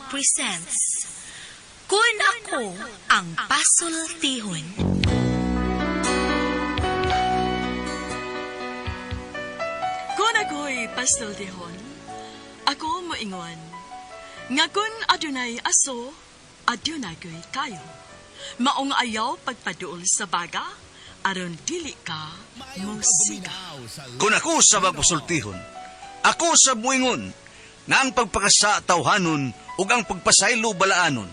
presents Kun Ako Ang Pasultihon. Kun ako'y pasultihon, ako moingon. Nga kun adunay aso, adunay ko'y kayo. Maong ayaw pagpaduol sa baga, aron dili ka musika. Kung ako sa magpasultihon, ako sa buingon, nga ang pagpakasa tawhanon ug ang pagpasaylo balaanon.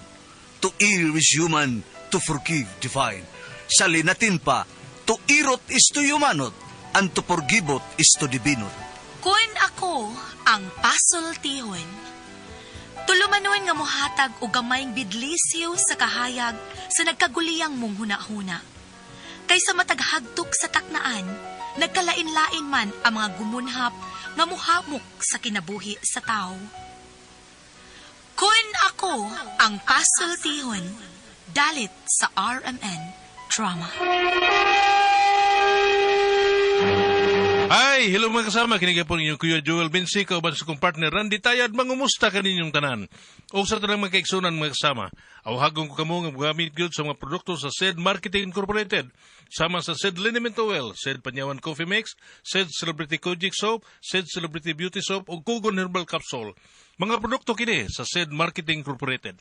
To err is human, to forgive divine. Sa linatin pa, to irot is to humanot, and to forgivot is to divinot. Kun Ako Ang Pasultihon. Tulumanon nga mohatag og gamayng bidlisyo sa kahayag sa nagkaguliyang mong huna-huna. Kaysa mataghagtok sa taknaan, nagkalain-lain man ang mga gumunhap nga muhamok sa kinabuhi sa tao. Kun Ako Ang Pasultihon, dalit sa RMN Drama. Ay, hello mga kasama. Kiniga po ninyong Kuya Joel Bensi, kauban sa kong partner Randy Tayad. Mangumusta ka ninyong tanan. O sa tanang mga kaiksunan mga kasama. Awhagong ko kamo nga magamit gyud sa mga produkto sa SED Marketing Incorporated. Sama sa SED Liniment Oil, SED Panyawan Coffee Mix, SED Celebrity Kojic Soap, SED Celebrity Beauty Soap, o Kugon Herbal Capsule. Mga produkto kini sa SED Marketing Incorporated.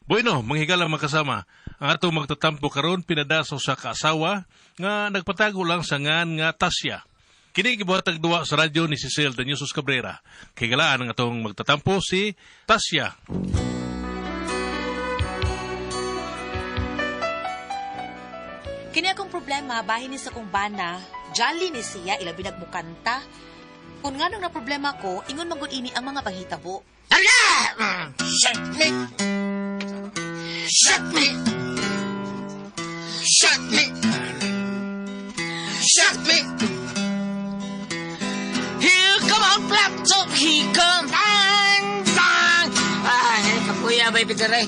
Bueno, manghigala mga kasama. Ang ato magtatampo karon pinadaso sa kaasawa nga nagpatago lang sa ngan nga Tasya. Kini gibuhatag duwa sa radyo ni Cecil Danyosos Cabrera. Kay galaan ang atong magtatampo si Tasya. Kini akong problema, bahin ni sa kong bana, jolly ni siya, ilabi nagmukanta. Kung nga nung na problema ko, ingon magud ini ang mga panghitabo. Arga! Shut me! Shut me! Shut me! Shut me! Here come on, black top, he come! Bang! Bang! Ay, kapuya, may pitiray.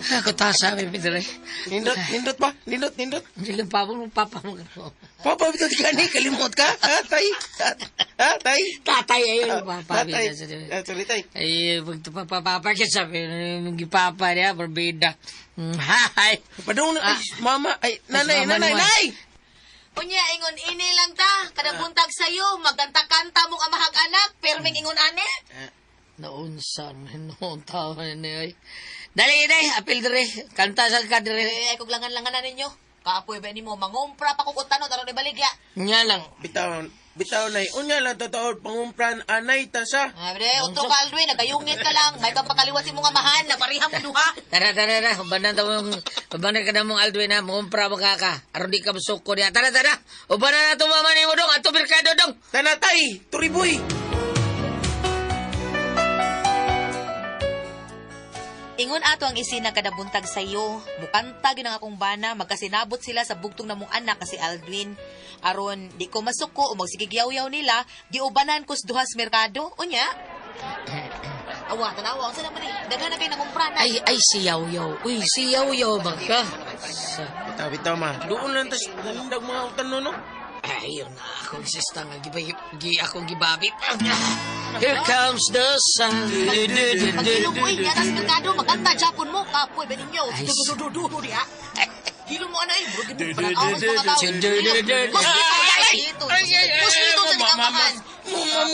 Ako tasa, may pitiray. Nindot ba? Nindot. Hindi lang papang papa mo. Papa, ito gani, kalimot ka? Ha, tay? Ha, tay? Tatay, ayun, papa. Tay. Sorry, tay. Ay, pagpapapakit sabi, papa niya, barbida. Hi! Padung na, ay, mama, ay, nanay! Unya, ingon ini lang ta, kada buntag sayo, magkanta-kanta mong amahag anak, pero may ingon ane. Naunsan, noon tao na ay. Dali, apil dire, kanta sa ka dire. Kung langan-langanan ninyo, kaapoy ba ni mo, mangumpra pa kung utano, taron ni baligya. Nga lang. Bitaw na, unya lang, totoo, pangumpran, anay, tasa. Abre, utro ka Aldwin, nagayungit ka lang, may papakaliwat si mong amahan, naparihan mo duha. Tara, ubanan ka na mong Aldwin ha, mangumpra mo ka. Aron di ka masuko niya. Tara, ubanan na ito mama ni mo dong, ato merkado dong. Tanatay, turiboy. Ingon ato ang isina kada buntag sayo, mukanta gyud ang akong bana, magkasinabot sila sa bugtong na mong anak kasi Aldwin. Aron di ko masuko o magsigigyaw-yaw nila, giubanan ko sa duhas merkado. Unya? Awa, tanawa, saan naman daghan na kayo nangumpra na. Ay, si Yaw-Yaw. Uy, si Yaw-Yaw ba ka? Bitaw, ma. Doon lang, tas, nalindag mga utano, no? Ayun na, akong sista nga, akong gibabit. Here comes the sun. Pagkilumoy, yan ang merkado, magkanta, Japon mo, kapoy, ba ninyo? Dudu, di ha? Hilo mo, anay, bro, di mo panag-awas mga tao. Kusito sa ningamahan.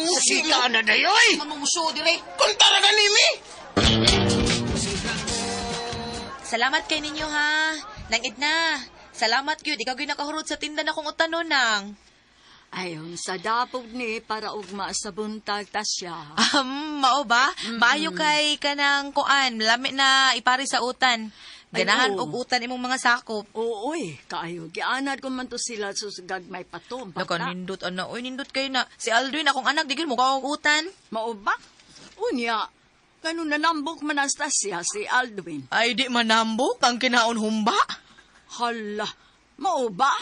Musika na dayoy! Mamumuso, dire. Kung talaga nimi! Salamat kay ninyo, ha? Nangid na. Salamat gyud, ikaw gyud nakahurot sa tinda na kong utano nang. Ayon sa dapog ni para ugma sa buntag Tasya. Mao ba? Maayo kay kanang kuan, lami na ipari sa utan. Ganahan Ay, oo. og utan imong mga sakop. Ooy, kaayo. Gianad ko man to sila susugag may pato. Laka nindot ana, oy nindot kayo na. Si Aldwin akong anak digil mo ka og utan. Mao ba? Unya, kanun nanambok man ang Tasya si Aldwin. Ay di manambok ang kinaon humba. Hala, mao ba?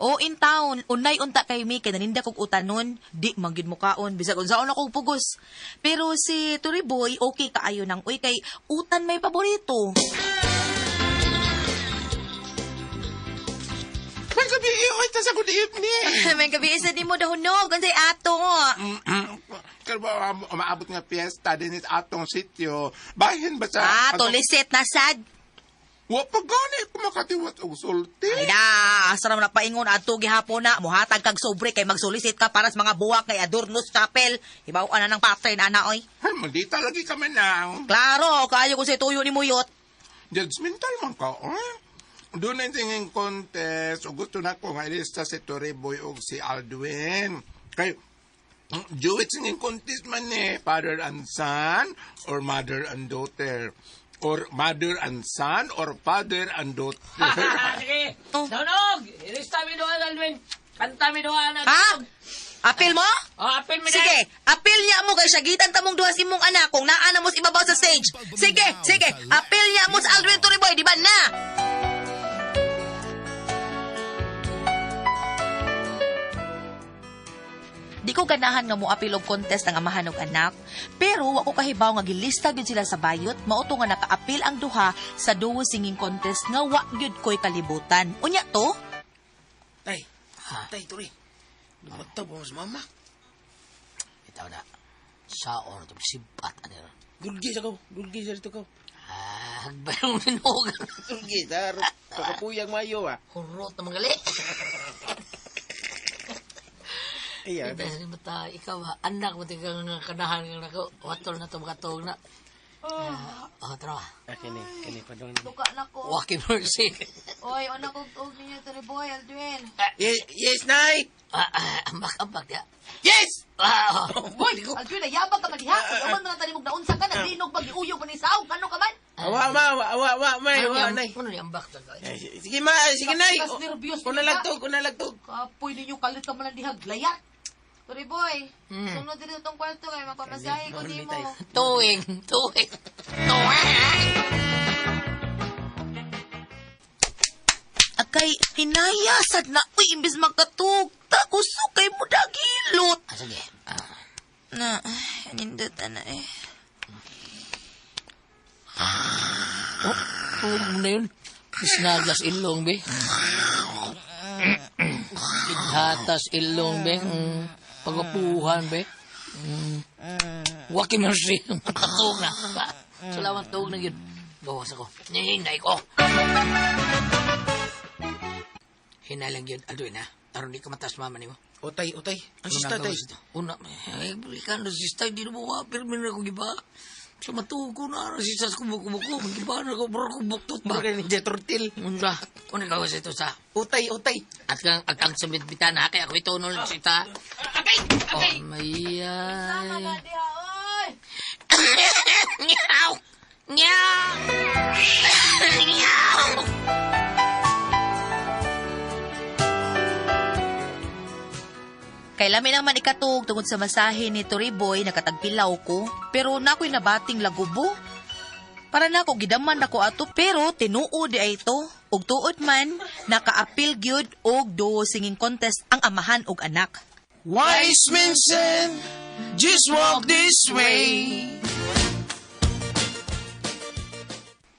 O in town, unay unta kay mi kay naninda kog utanon, di magyud mo kaon bisag unsaon akong pugos. Pero si Turiboy okay kaayo nang uy kay utan may paborito. May gabi, oy, tas ako diip ni. May gabi isa di mo dahunog, unsay ato. Kalba umaabot nga piyesta din it atong sityo. Bahin ba sa... Tulisit na sad. Wa pa gani kumakatiwat og sulti. Ay da, asa naman napaingon adto gihapon na muhatag kag sobre kay magsolicit ka para sa mga buwak kay Adornos Chapel. Ibaw na ng pattern ana oy. Ay, mandita lagi ka man na. Klaro, kayo ko sa tuyo ni Muyot. Judgmental man ka, Doon na tingin contest, o gusto na ko nga ilista si Toriboy o si Aldwin. Kay, do it singing contest man father and son, or mother and daughter. Or mother and son, or father and daughter. Sige. Tunog! Ilista mi doon, Alvin. Kanta mi doon. Ha? Apil mo? Apil mi Sige, apil niya mo kay sagitan tamong duha imong anak kung naa na mo sa ibabaw sa stage. Sige, apil niya mo sa Aldwin Turiboy, di ba na? Di ko ganahan nga mo apil og contest ang amahan og anak, pero wa ko kahibaw nga gilista gyud sila sa bayot, mao to nga nakaapil ang duha sa duo singing contest nga wa gyud koy kalibutan. Unya to? Tay, Turi. Lumagtaw mo sa mama. Itaw na. Saon ito, sibat. Dulgi sa rito ko. Hagbayong ninugan. Dulgi, dar. Kakapuyang mayo, Hurot na mga gali. Ayan. Dahil mata, ikaw, anak mo tikang kanahan ng nako. Watol na ito makatog na. Tara. Kini pa doon. Duka na ko. Walking mercy. Oy, anak og ninyo Turiboy, Aldwin. Yes, Nay! Ambak ya. Yes! Boy, Aldwin, yabang ka maghiha. Yaman na tanimog na unsa ka, nagdinog pag-iuyog pa ni Sao. Ano ka man? Awa, Nay. Ano ni ambak ta? Sige, Nay. Kas nervyos Una lagtog. Kapoy ninyo kalit ka man ang dihag. Layat. Turiboy, sunod din itong kwarto kay mapamasahe ko di mo. Tuwing. Akay, hinayasad na. Uy, imbis makatug. Takusok kay mo dagilot. Sige. Na, nindot na eh. Huwag mo na yun. Isnaglas ilong, be. Idhatas ilong, be. Pagapuhan, be. Waki mercy. Matatuog na. Salamat, tuog na yun. Gawas ako. Hinay ko. Hinay lang yun. Aldoy na. Taron di ka matas mama ni mo. Utay. Ang sista, tay. Una, balikan na sista. Hindi na mo wapir. Minna ko giba. Sa matuog ko na. Sista sa kubuk-kubuk ko. Magiba na ko. Bro, kubuk-tuk ba? Baka ni Jeturtil. Unsa? Kung gawas ito sa... Utay. At kang sumit-bitan na. Kaya ako itunol sita. Atay! Oh, mayay. diha, oy! Nyaw! Nyaw! Nyaw! Kay lami naman ikatug tungod sa masahe ni Turiboy nakatagpilaw ko, pero nako'y nabating lagubo. Para na ako gidaman ako ato, pero tinuod di ay ito. Ug tuod man, nakaapil gyud og duo singing contest ang amahan og anak. Wise men said, just walk this way.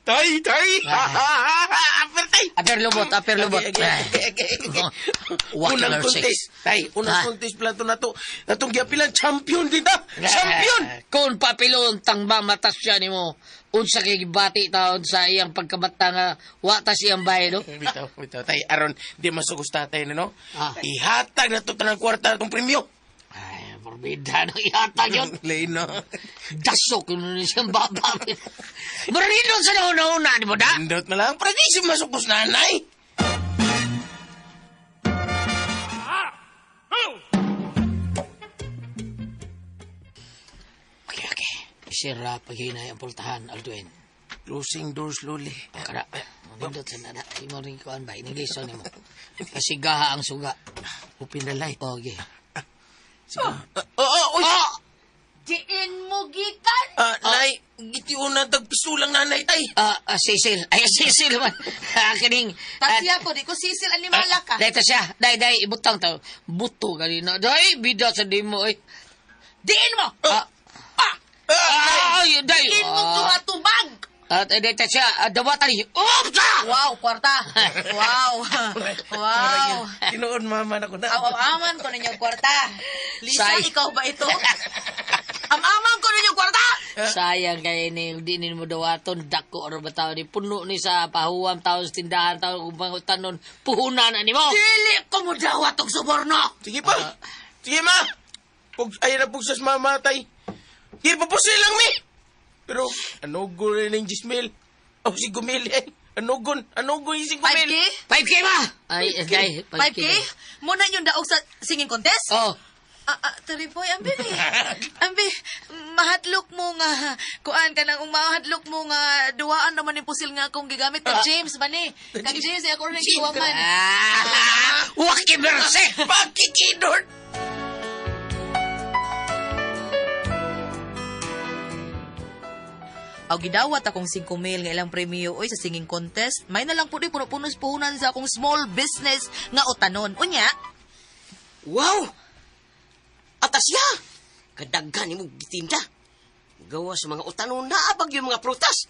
Tay! Aper, tay! Aper lubot. Unang contest. Tay, unang contest pala ito na to. Natong giapilan, champion dita! Champion! Kung papilon tang ba matas siya ni mo, unsa kay gibati taon sa iyang pagkabata nga watas iyang bahay, no? Bitaw. Tay, aron, di masugusta tayo, no? Ah. Ihatag na to tanang kwarta itong premyo. Ay, forbida no ihatag yun. Lay, no? Dasok yun na siyang baba. Marinod sa nauna-una, di mo da? Indot na lang, para di siya masugos nanay. Okay. Sira paghinay ang pultahan, Alduin. Closing doors slowly. Kada, nindot sa nada. Imo rin ko ba? Inilisan mo. Kasi gaha ang suga. Open the light. Okay. Diin mo gikan! Nay, gitiyo na tagpisulang nanay, tay. Cecil. Ay, Cecil man. Kaning... Tasya ko, di ko sisil animala ka. Dahil siya. Dahil, ibutang tao. Buto kanina. Dahil, bida sa di mo, eh. Diin mo! Dahil. Diin mo tumatubag! At dahil siya. Dawatan niyo. Oops! Wow, kwarta! Wow! Tinuon mama na ko na. Awaman ko ninyong kwarta. Lisa, Say. ikaw ba ito? ninyo kwarta? Sayang kay ni di ni mo dawaton dako or bataw ni puno ni sa pahuwam taon sa tindahan taon kung pangutanon puhunan na nimo. Dili ko mo dawat og suborno. Sige pa. Sige ma. Pug ay na pugsas mamatay. Di papusil lang mi. Pero anugon rin ng 10,000. O si Gumili ay. Anugon yung 5,000. 5K? 5K ba? Ay, 5K? Muna yung daog sa singing contest? Oh. Taripoy, ambi ni. Ambi, mahatlok mo nga. Kuan ka nang mahatlok mo nga. Duwaan naman yung pusil nga akong gigamit kag James ba ni? Kag James, ako rin kiwaman. Waki berse. Pakikidor. Aw gidawat akong 5,000 nga ilang premyo oy sa singing contest. May na lang pud puno-punos puhunan sa akong small business nga utanon. Unya, Wow! Atasya! Kadaghan mo gitinda. Gawa sa mga utanon na abag yung mga prutas.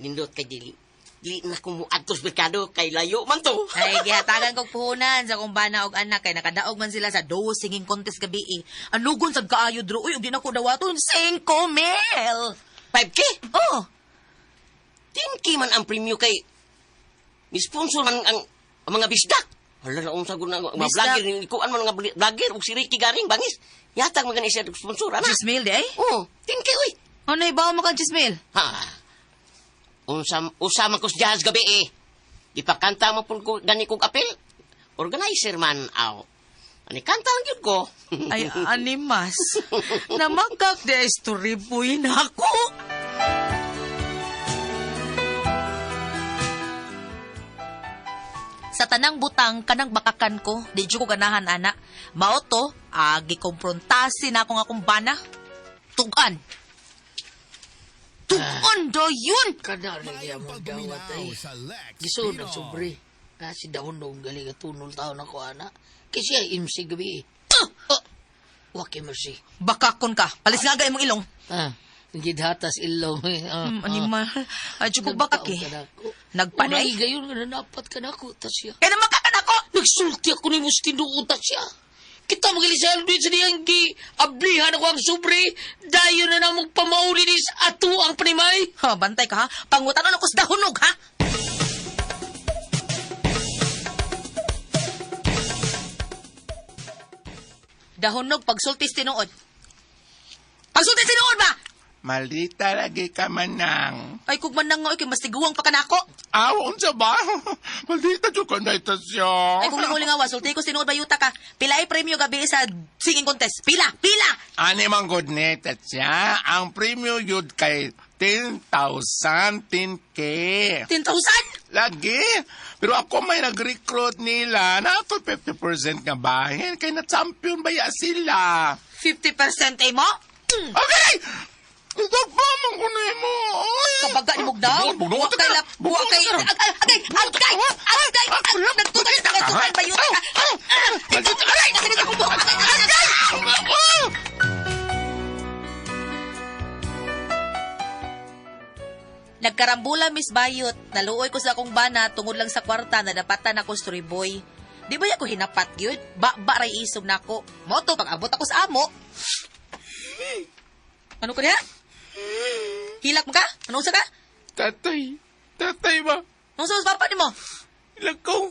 Nindot kay dili. Dili na ko mo adtos merkado kay layo man to. ay gihatagan kog puhunan sa akong bana og anak kay nakadaog man sila sa do singing contest gabi. Anugon sad kaayo dro oy ug di na ko dawaton 5,000. 5K? Oh, 10K man ang premyo kay ni-sponsor man ang mga bisdak. Hala na unsa gud na mga Bisdak? vlogger ikuan man nga vlogger ug si Ricky Garing bangis. Yatag man gani siya og sponsor ana. 10,000 day? Oh, 10K oy. Ano ibaw mo kag 10,000? Ha. Usa man ko sa jazz gabi eh. Ipakanta mo pud ko gani kog apel. Organizer man aw. Ani kanta ang gyud ko. Ay, animas. Namagkak de story boy na ako. Sa tanang butang, kanang bakakan ko, di ko ganahan, ana. Mao to, gikomprontasin ako nga akong bana. Tugan. Tugan do yun! Kada na niya mo dawat ay. Giso na sobre. Si dahon nung galing tunol taon ako ana. Kasi ay imsi gabi. Waki mo si. Bakakon ka. Palis nga gaya mong ilong. Gidhatas ilong. Animal. Ay, ko bakak eh. Nagpanay. Unang gayon nga nanapat ka na ako, Tasya. Kaya naman kakan ako! Nagsulti ako ni Mustindo, Tasya. Kita magilisal doon sa niyang ablihan ako ang sobre. Dayo na namang pamaulinis ato ang panimay. Ha, bantay ka ha. Pangutanon ako sa dahunog ha. Dahunog pagsultis tinuod. Pagsultis tinuod ba? Maldita lagi ka manang. Ay, kung man nga, mas tiguang pa ka na ako. Unsa ba? Maldita dyan ka na itasya. Ay, kung linguling nga, sulti ko tinuod ba yuta ka. Pila ay premyo gabi sa singing contest. Pila! Pila! Ani mang good net at siya. Ang premium yun kay 10,000, 10K. 10,000? Lagi. Pero ako may nag-recruit nila na ako 50% nga bahin. Kaya na-champion ba ya sila? 50% ay mo? Okay! Nagpamang ko na mo. Kabaga ni Mugdaw? Buwak kay lap... Buwak kay... Agay! Nagtutal sa katuhan ba yuta ka? Agay! Naganit akong buwak! Agay! Nagkarambula, Miss Bayot. Naluoy ko sa akong bana tungod lang sa kwarta na dapatan ako story boy. Di ba ako hinapat yun? Ba-ray isog na ako. Moto, pag-abot ako sa amo. Ano ko niya? Hilak mo ka? Anong usa ka? Tatay ba? Anong sa papa ni mo? Ilang ko.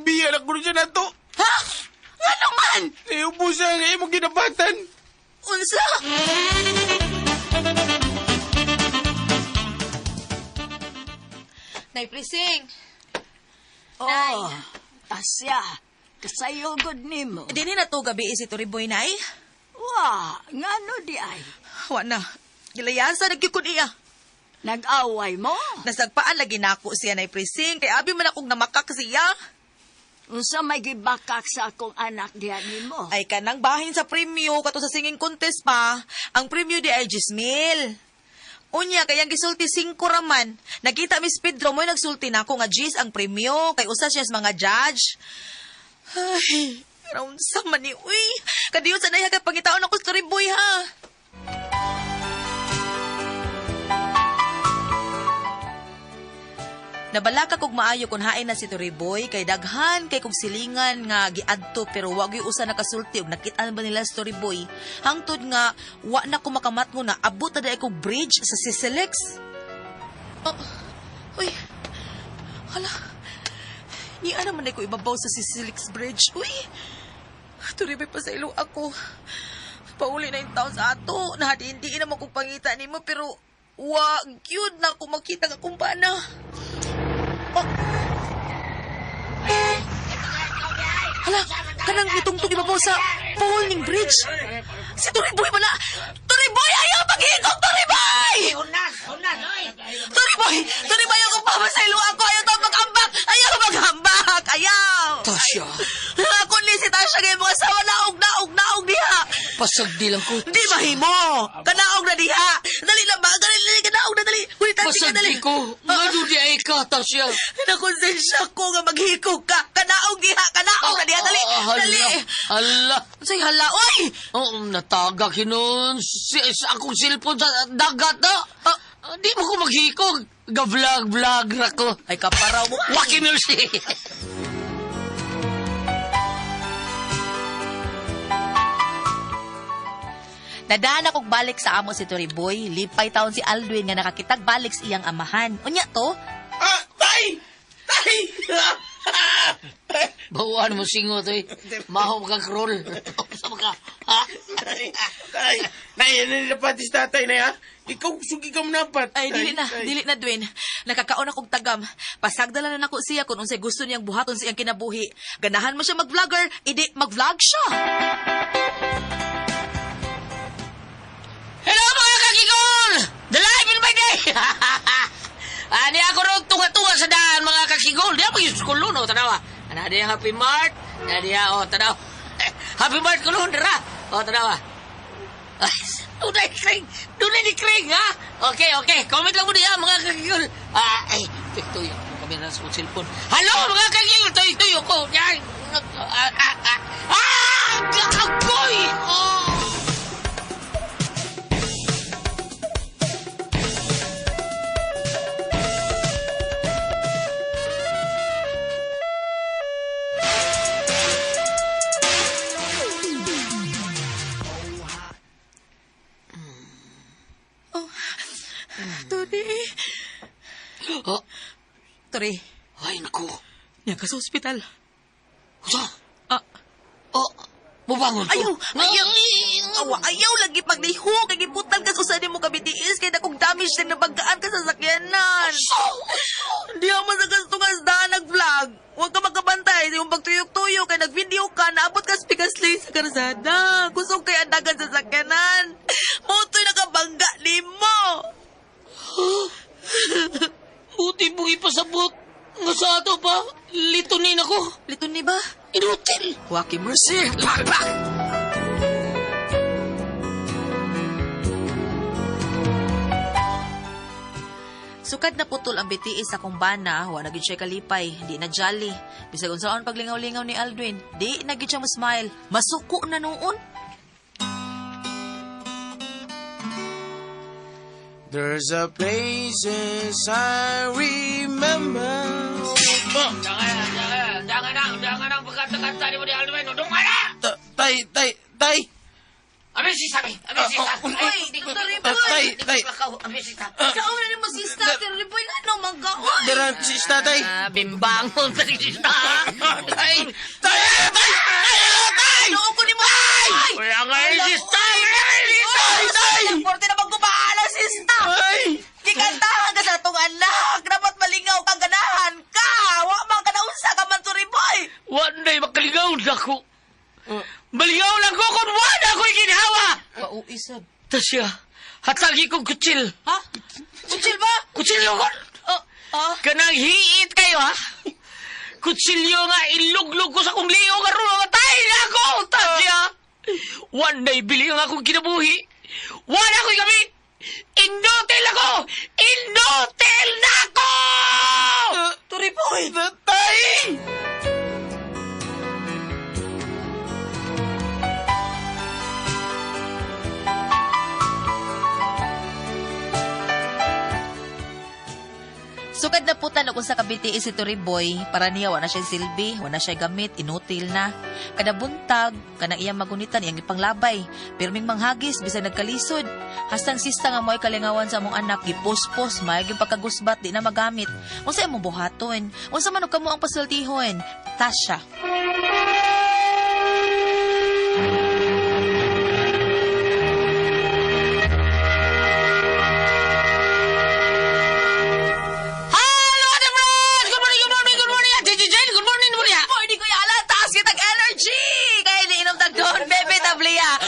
Biyan ako siya na to. Ha? Ano man? Iubusan nga imong ginapatan. Unsa? Nay Prising. Nay. Oh, Tasya. Kasayo good nimo. Di ni na to gabi si Turiboy, Nay? Wa, ngano di ay? Wa na. Gilayasa nagkikun iya. Nag-away mo? Nasagpaan lagi na ako siya, Nay Prising. Kaya abi man akong namakak siya. Unsa may gibakak sa akong anak diyan nimo? Ay kanang bahin sa premyo kato sa singing contest pa. Ang premyo di ay 10,000. Unya, kaya gisulti 5 raman. Nakita Miss Pedro mo'y nagsulti na ako nga G's ang premyo. Kay usa siya sa mga judge. Ay, raunsa man ni, uy. Kadiyot sa nahihagat pangitaon ako story boy, ha. Nabalaka kog maayo kung hain na si Toriboy kay daghan kay kog silingan nga giadto pero wa gyud usa nakasulti og nakit-an ba nila si Toriboy. Hangtod nga wa na ko makamatngo na abot na day kog bridge sa Sisilex. Uy. Hala. Ni ana man ko ibabaw sa Sisilex Bridge. Uy. Toriboy pa sa ilo ako. Pauli na yung taon sa ato. Nahadi-hindi na mo kong pangita ni mo pero wag yun na ako makita ka kung paano. Hala, kanang itungtong ibabaw sa pole ning bridge. Si Toriboy pala. Toriboy, ayaw maghigog, Toriboy! Toriboy, ako pa masaylo ako. Ayaw to maghambak. Ayaw. Tasya, Ako ni si Tasha ngayon mga asawa naog diha. pasagdi lang ko. Di mahimo. Kanaog na diha. Dali lang ba? Dali, kanaog na dali. Pasagdi ko. Ngano di ay ka, Tasya? Nakonsensya ko nga maghikog ka. Kanaog diha. Kanaog na diha. Dali. Hala. Say hala, oy! Oh, natagak hinon sa akong cellphone sa dagat na. Di mo ko maghikog. Ga-vlog ra ko. Ay kaparaw mo. Wakin mo siya. Nadaan akong balik sa amo si Toriboy. Lipay taon si Aldwin nga nakakitag balik sa iyang amahan. Unya to? Tay! Bawaan mo singot eh. Mahom kang krol. Sama ka. Ha? Tay! Nay, nilipatis tatay na ha? Ikaw, sugi ka manapat. Ay, dili na, Dwayne. Nakakaon akong tagam. Pasagdala na nako siya kung unsay gusto niyang buhaton sa iyang kinabuhi. Ganahan mo siya mag-vlogger, idi mag-vlog siya. Hello mga kakigol! The live in my day! Ani ako ron tunga-tunga sa daan mga kakigol. Di ako yung skulo no, tanawa. Ana di Happy Mart. Ana di tanawa. Happy Mart ko noon, dara. Tanawa. Ay, dunay ni Kring, ha? Okay. Comment lang mo diya mga kakigol. Tuyo. Kami na sa cellphone. Hello mga kakigol! Tuyo ko. Yan. Agoy! Tori, Ay, naku. niya ka sa ospital. Sa? Ah, Mabangon ko. Ayaw lagi pagdiho. Kaya giputan ka sa mo ka BTS. Kaya akong damage na nabagaan ka sa sakyanan. Di ako masagastungas daan nag-vlog. Huwag ka magkabantay. Yung pagtuyok-tuyok kaya nag-video ka. Naabot ka spigasli sa karsada. Kusog kaya andagan sa sakyanan. Moto'y nakabangga ni mo. Buti mo ipasabot. Nga sa ato pa, litunin ako. Liton ni ba? Inutil. Waki mercy. Sukad na putol ang BTS sa kumbana, wa na gid siya kalipay, di na jolly. Bisag unsaon paglingaw-lingaw ni Aldwin, di na gid siya mo-smile. Masuko na noon. There's a place I remember. Jangan ang pagkanta-kanta ni mo di Aldwin. Udong ka na! Tay! Abi sista. Oy, di ko Tay! Abi sista. Saan na ni mo sista? Terrible na no, manggaon. Dara, sista, tay! Bimbangon sa sista. Tay! Noon ko ni mo. Ay! Wala nga yung sista. Tay! Porte na magkumahala, sista. Ay! Kikantahan ka sa itong anak. Dapat malingaw kang ganahan ka. Wa man ka na unsa ka man, Toriboy. Wanday makaligaw na ko. Maligaw lang ko kung wala ko'y ginhawa. Pauisab. Tasya, hatagi kong kutsil. Ha? Kutsil ba? Kutsilyo ko. Kanang hiit kayo, ha? Kutsilyo nga iluglog ko sa kong liyo nga rin matay na ako, Tasya. One day, bili nga akong kinabuhi. Wala ko'y gamit. Indotel ako! Indotel na ako! Toriboy. Tay! Sukad naputan ako sa kabiti si Turiboy para niya wala siya silbi, wala siya gamit, inutil na. Kada buntag, kanang iyang magunitan, iyang ipanglabay. Pirming manghagis, bisag nagkalisod. Hastang sista nga mo'y kalingawan sa among anak, gipospos, mayag yung pagkagusbat, di na magamit. Unsa imong buhaton? Unsa man og kamo ang pasultihon? Tasha.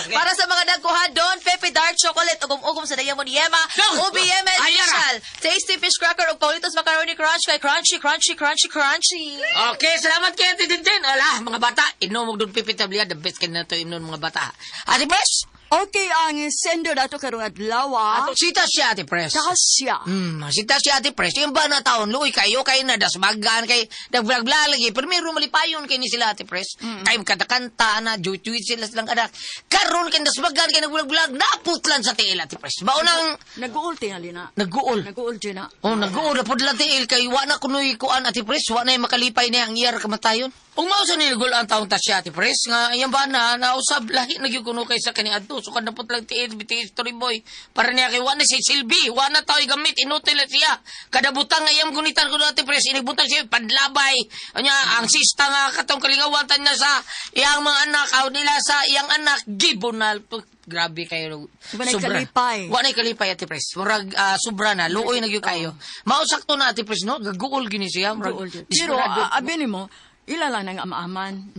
Para sa mga nagkuha doon, Pepe Dark Chocolate, ugom-ugom sa Diamond Yema, Ubi Yema Special, Tasty Fish Cracker, ug Paulitos Macaroni Crunch, kay crunchy, crunchy, crunchy, crunchy. Okay, salamat kayo, Tintin. Ala, mga bata, inom mo doon pipitablia, the best ka na ito inom mga bata. Ate Pres? Okay, ang sendo na ito karong adlaw. Sita siya, Ate Pres. Tasya. Sita siya, Ate Pres. Yung ba na taon, luoy kayo na dasbagan, kay nagblaglalagi. Pero mayroon malipayon kayo ni sila, Ate Pres. Kayo kanta na, juit-juit sila silang anak. Karoon kayo dasbagan, kayo nagblag-blag, naputlan sa tiil, Ate Pres. Baunang... Nag-uol tingali na. Nag-uol? Nag-uol dyan na. Nag-uol na po lang tiil, kayo wana kunoy kuan, Ate Pres. Wana yung makalipay na yung iyar kamatayon. Kung mausa nilagol ang taong tasya, Ate Pres, nga yan ba na nausab, lahi nagyukuno kay sa kani adto. So kan napot lang tiil, bitiis, Turiboy. Para niya kay wana si Silbi, wana tao gamit, inutil siya. Kada butang nga iyang gunitan ko, Ate Pres, inibutang siya, padlabay. Anya, ang sista nga katong kalingawan na sa iyang mga anak, aw nila sa iyang anak, gibonal. Grabe kayo. Wanay kalipay. Wanay kalipay, Ate Pres. Murag sobra na. Luoy nagyo kayo. Mausakto na, Ate Pres, no? Gaguol gini siya. Pero, abin mo, ilan lang nang amaman.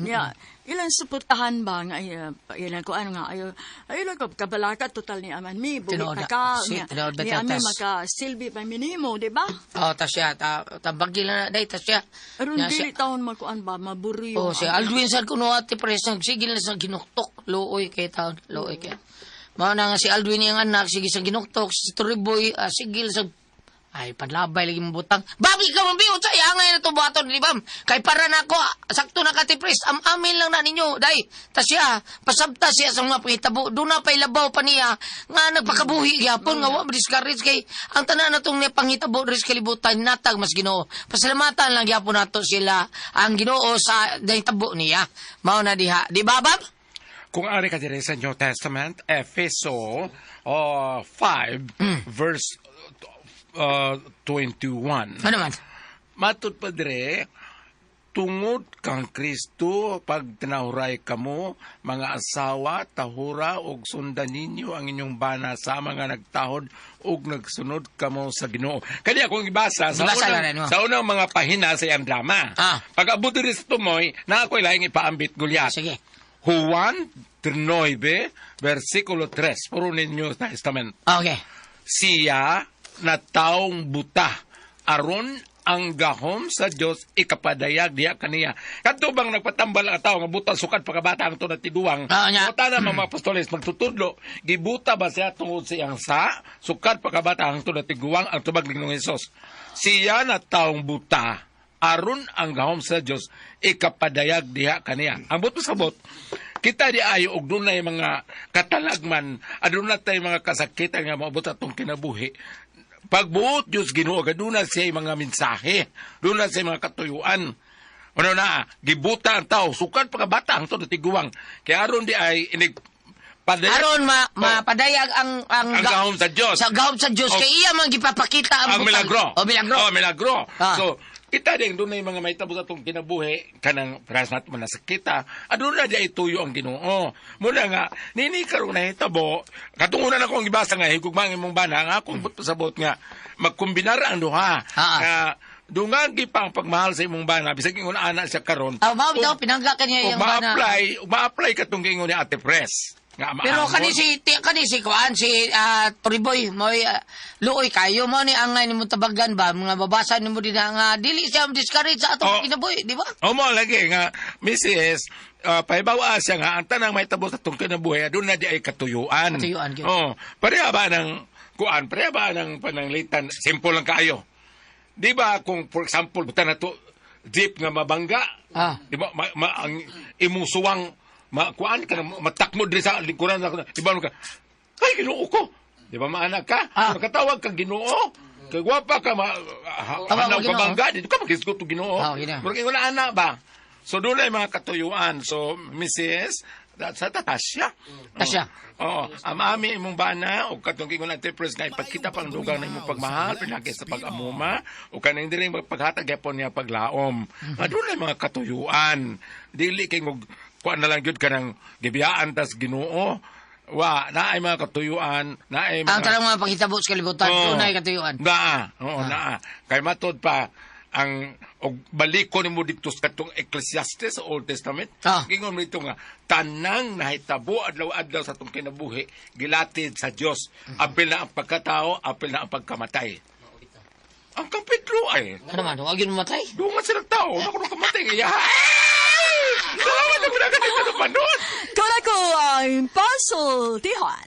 Ilan suportahan ba nga ilan ko ano nga ilan ko kabalaka total ni aman mi bulit ka ni ami maka silbi pa minimo di ba? Tasya tabagi na dai tasya. Aron dili taon makuan ba maburiyo. Si Alduin sad kuno, Ate Pres, sigil na sa ginuktok luoy kay taon luoy kay. Mao na nga si Alduin yang anak sige sa ginuktok, si Turiboy sigil sa ay, panlabay lagi mabutang. Babi ka mabiyo, saya ngayon na ito buhaton, di ba? Kay para na ako, sakto na ka, Ate Pres, amin lang na ninyo, day. Ta siya, pasabta siya sa mga pangitabo, doon na pa'y labaw pa niya, nga nagpakabuhi, yapon, nga discourage kay, ang tanan na itong pangitabo, ris kalibutan, natag, mas Ginoo. Pasalamatan lang, yapon na to sila, ang Ginoo sa tabo niya. Mao na diha, di ba, Bab? Kung ari ka dire sa New Testament, Efeso 5, verse 21. Ano man? Matod pa dire, tungod kang Kristo, pag tinahuray kamo, mga asawa, tahura, og sundan ninyo ang inyong bana sa mga nagtahod, og nagsunod kamo sa Ginoo. Kaya kung ibasa, sa unang mga pahina sa iyang drama, pag abuti rin sa tumoy, na ako'y lahing ipaambit gulyat. Sige. Juan 9, versikulo 3, puro ninyo Testament. Okay. Siya na taong buta, aron ang gahom sa Dios ikapadayag diya kaniya. Kadto bang nagpatambal ang tao nga buta sukat pagkabata ang tunad tiguang. Mata na mga apostoles magtutudlo, gibuta ba siya tungod sa iyang sa sukat pagkabata ang tunad tiguang ang tubag ng Hesus. Siya na taong buta, aron ang gahom sa Dios ikapadayag diha kaniya. Ang buto sabot, kita di ayo og dunay mga katalagman, aduna tay mga kasakitan nga maabot atong kinabuhi. Pagbuot Diyos Ginoo, doon na siya mga mensahe, doon na siya mga katuyuan. Ano na, gibuta ang tao, sukat pagkabata ang to na tiguang. Kaya aron di ay aron mapadayag ang gahom sa Diyos. Sa gahom sa Diyos, kaya iya man gipapakita ang milagro. Milagro. So, kita din doon na yung mga may tabos atong kinabuhi, kanang paras natin manasakita, doon na di ituyo ang Ginoo. Muna nga, nini karoon na hitabo, katungunan ako ang ibasa nga, higugmang imong bana, nga akong sabot nga, magkumbinara ang duha. Dungagi pa ang pagmahal sa imong bana, bisag ingon anak siya karon. Mao pinangga kaniya yung bana. Ma-apply katong ingon ni Ate Pres. Pero kani si kuan si Turiboy moy luoy kayo mo ni angay nimo tabagan ba mga babasa nimo din nga dili siya discourage sa atong kinabuhi, di ba? Mo lagi nga Mrs. Paibawa siya nga ang tanang may tabos atong kinabuhi doon na di ay katuyuan. Pareha ba ng kuan, pareha ba ng pananglitan, simple lang kayo. Di ba kung for example buta na to jeep nga mabangga, di ba ang imusuwang kuan ka matakmo diri sa lingkuran ako. Di ba ka? Ay Ginoo ko. Di ba maanak ka? Nakatawag kang Ginoo. Kay gwapa ka hanaw ka Ginoo. bangga dito ka magisgot to Ginoo. Ginoo. Murag wala ana ba. So doon ay mga katuyuan. So Mrs. Sa Tasya. Tasya. Oo. Amami imong bana o katong kingon enterprise nga ipagkita pang dugang na imong pagmahal pinagi sa pag-amuma o kaning diri paghatag gyapon niya paglaom. Doon ay mga katuyuan. Dili kay mo kuan na lang gyud kanang gibiyaan tas Ginoo. Wa naay mga katuyuan, naay mga Ang tanang mga panghitabo sa kalibutan, tunay katuyuan. Naa, oo, naa. Kay matod pa ang og baliko nimo dito sa katong Ecclesiastes sa Old Testament. Gingon mo dito nga tanang nahitabo adlaw-adlaw sa atong kinabuhi gilatid sa Dios. Apil na ang pagkatao, apil na ang pagkamatay. Ang kapitlo ay. Ano man, huwag yun mamatay? Dungan sila tao, nakulong kamatay. Salamat na mo na ganito naman nun. Kung ako ang puzzle, Tihon.